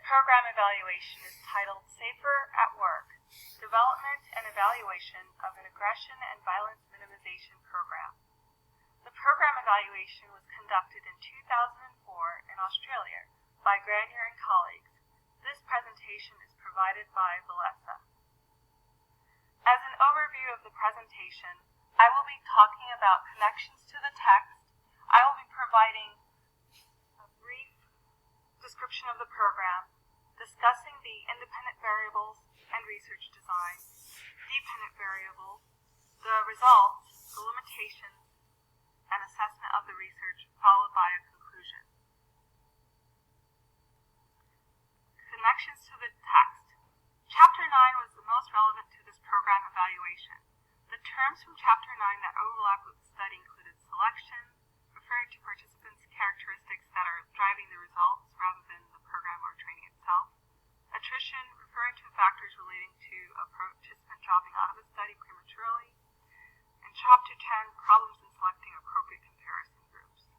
program evaluation is titled Safer at Work, Development and Evaluation of an Aggression and Violence Minimization Program. The program evaluation was conducted in 2004 in Australia by Granier and colleagues. This presentation is provided by Valessa. As an overview of the presentation, I will be talking about connections to the text. I will be providing a brief description of the program, discussing the independent variables and research design, dependent variables, the results, the limitations, and assessment of the research, followed by a conclusion. Connections to the text. Chapter 9 was the most relevant to this program evaluation. The terms from Chapter 9 that overlap with the study included selection, referring to participants' characteristics that are driving the results rather than the program or training itself, attrition, referring to factors relating to a participant dropping out of a study prematurely, and Chapter 10, problems in selecting appropriate comparison groups.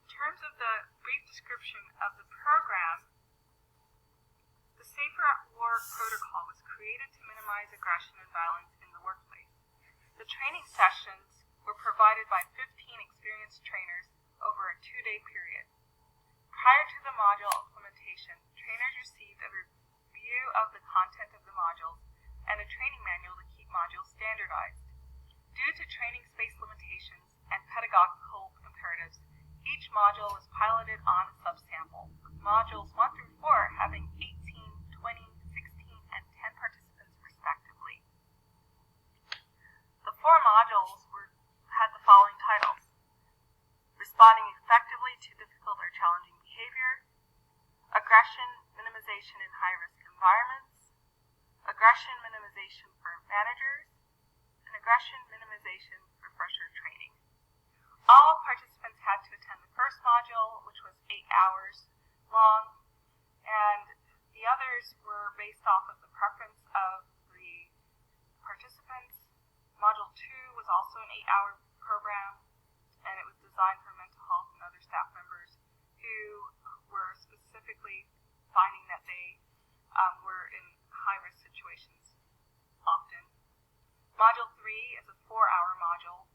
In terms of the brief description of the program, the Safer at Work protocol was created to minimize aggression and violence in the workplace. The training sessions were provided by 15 experienced trainers over a 2-day period. Prior to the module implementation, trainers received a review of the content of the modules and a training manual to keep modules standardized. Due to training space limitations and pedagogical imperatives, each module was piloted on a subsample, with modules 1 through 4 having 18, 20, 16, and 10 participants respectively. The 4 modules had the following titles: Responding Effectively to Difficult or Challenging Behavior, Aggression Minimization in High-Risk Environments, Aggression Minimization for Managers, and Aggression Minimization Refresher Training. All participants had to attend the first module, which was 8 hours long, and the others were based off of the preference of the participants. Module 2 was also an 8-hour program, and it was designed for mental health and other staff members who were specifically finding that they were in high-risk situations often. Module 3 is a 4-hour module,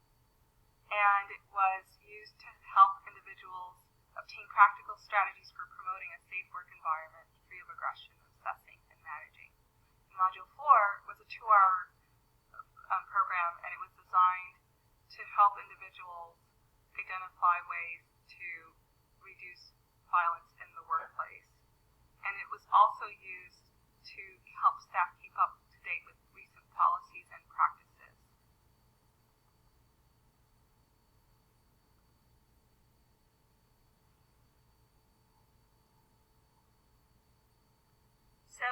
and it was used to help individuals obtain practical strategies for promoting a safe work environment free of aggression, assessing, and managing. And Module 4 was a 2-hour program, and it was designed to help individuals identify ways to reduce violence in the workplace. And it was also used to help staff keep up to date with recent policies and practices. So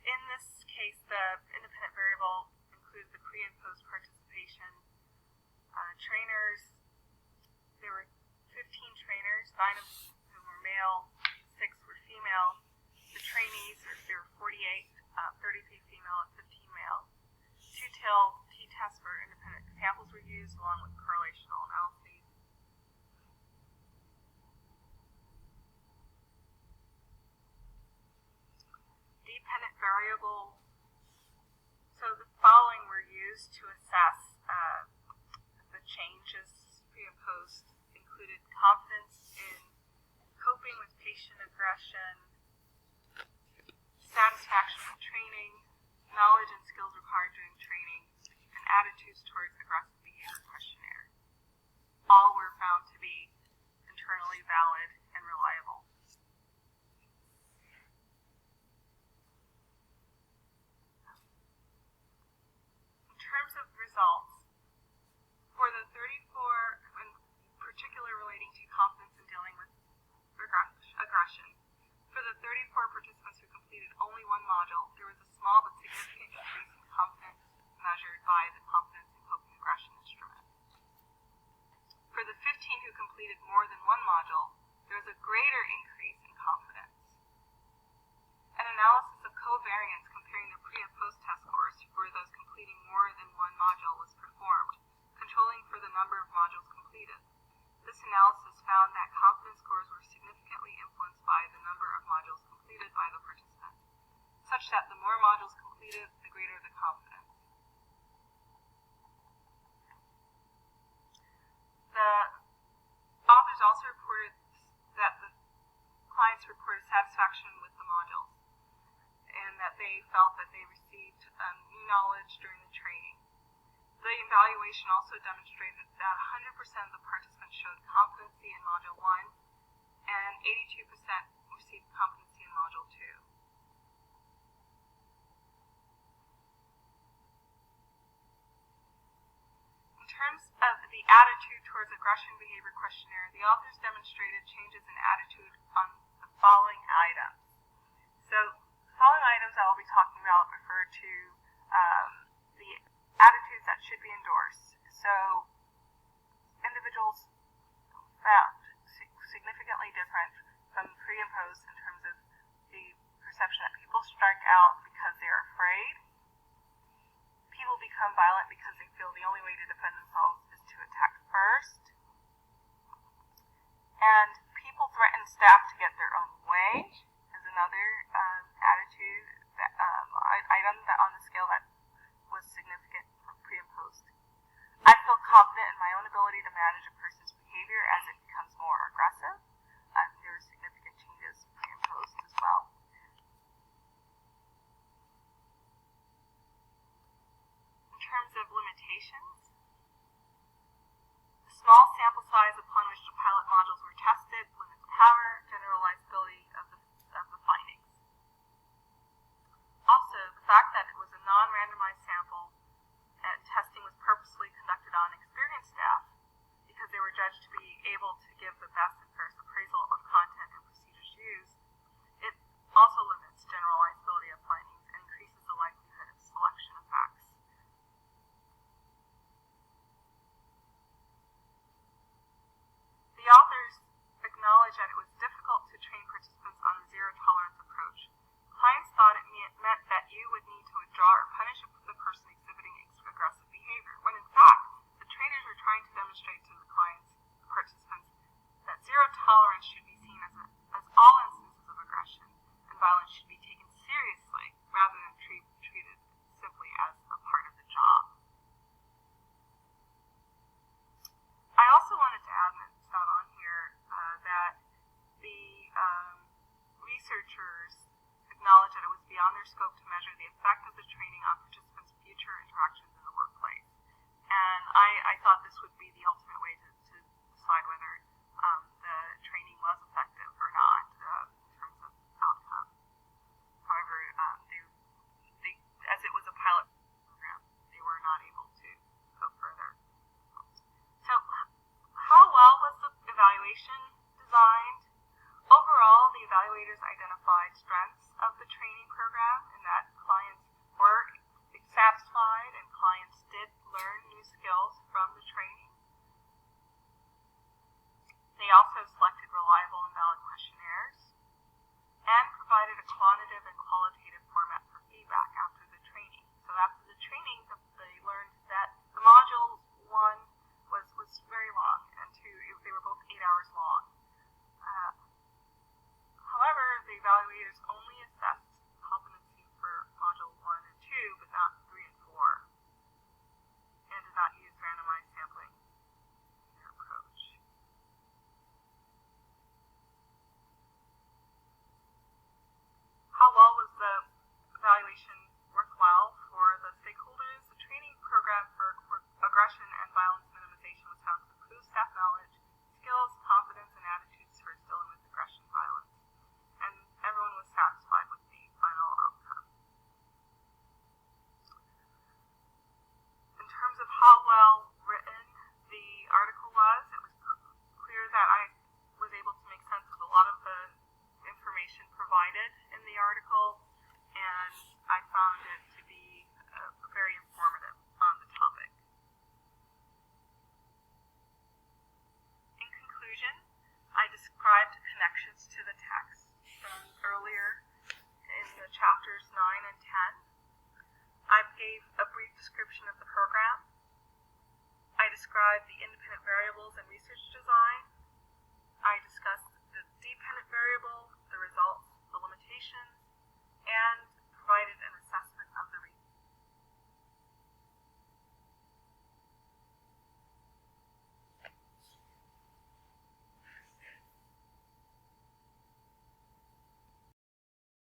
in this case, the independent variable includes the pre and post participation trainers. There were 15 trainers, 9 of whom were male, 6 were female. The trainees, there were 48, 33 female and 15 male. 2-tailed t-tests for independent samples were used along with correlational analyses. Dependent variables. So the following were used to assess the changes pre and post. Included confidence in coping with patient aggression, satisfaction with training, knowledge and skills required during training, and attitudes towards aggressive behavior questionnaire. All were found to be internally valid and reliable. In terms of results, for the 34, in particular relating to confidence in dealing with aggression, for the 34 participants who completed only 1 module, there was a small but significant increase in confidence measured by the Confidence in Coping Aggression instrument. For the 15 who completed more than 1 module, there was a greater increase in confidence. An analysis of covariance comparing the pre- and post-test scores for those completing more than 1 module was performed, controlling for the number of modules completed. The This analysis found that confidence scores were significantly influenced by the number of modules completed by the participants, such that the more modules completed, the greater the confidence. The authors also reported that the clients reported satisfaction with the modules and that they felt that they received new knowledge during the training. The evaluation also demonstrated that 100% of the participants showed competency in Module 1 and 82% received competency in Module 2. In terms of the attitude towards aggression behavior questionnaire, the authors demonstrated changes in attitude on the following items. So, the following items I will be talking about refer to the attitudes that should be endorsed. So, individuals found significantly different from pre and post in terms of the perception that people strike out because they're afraid. People become violent because they feel the only way to defend themselves is to attack first. And people threaten staff to get their own way is another attitude, item that on the scale that was significant for pre and post. I feel confident in my own ability to manage a person's behavior as it becomes more aggressive. There are significant changes pre and post as well. In terms of limitations, the small sample size upon which the pilot modules were tested limits power, generalizability of the findings. Also, the fact that it was a non-randomized sample and testing was purposely conducted on experienced staff because they were judged to be able to give the best and fairest appraisal of content and procedures used, it also limits generalizability of findings and increases the likelihood of selection of facts. The authors acknowledged that it was difficult to train participants on the zero-tolerance approach. Clients thought it meant that you would need to withdraw or punish the person exhibiting aggressive behavior, when in fact, the trainers were trying to demonstrate to the participants, that zero tolerance should be seen as all instances of aggression, and violence should be taken seriously rather than treated simply as a part of the job. I also wanted to add, and it's not on here, that the researchers acknowledged that it was beyond their scope to measure the effect of the training on participants' future interactions in the workplace. And I thought this would be the ultimate way to decide whether the training was effective or not in terms of outcome. However, they, as it was a pilot program, they were not able to go further. So, how well was the evaluation designed? Overall, the evaluators identified strengths of the training program and that clients were satisfied and clients did learn new skills from the training. They also selected reliable and valid questionnaires and provided a quantitative and qualitative format for feedback after the training. So after the training, they learned that the module 1 was very long, and 2, they were both 8 hours long. However, the evaluators only assessed competency applications,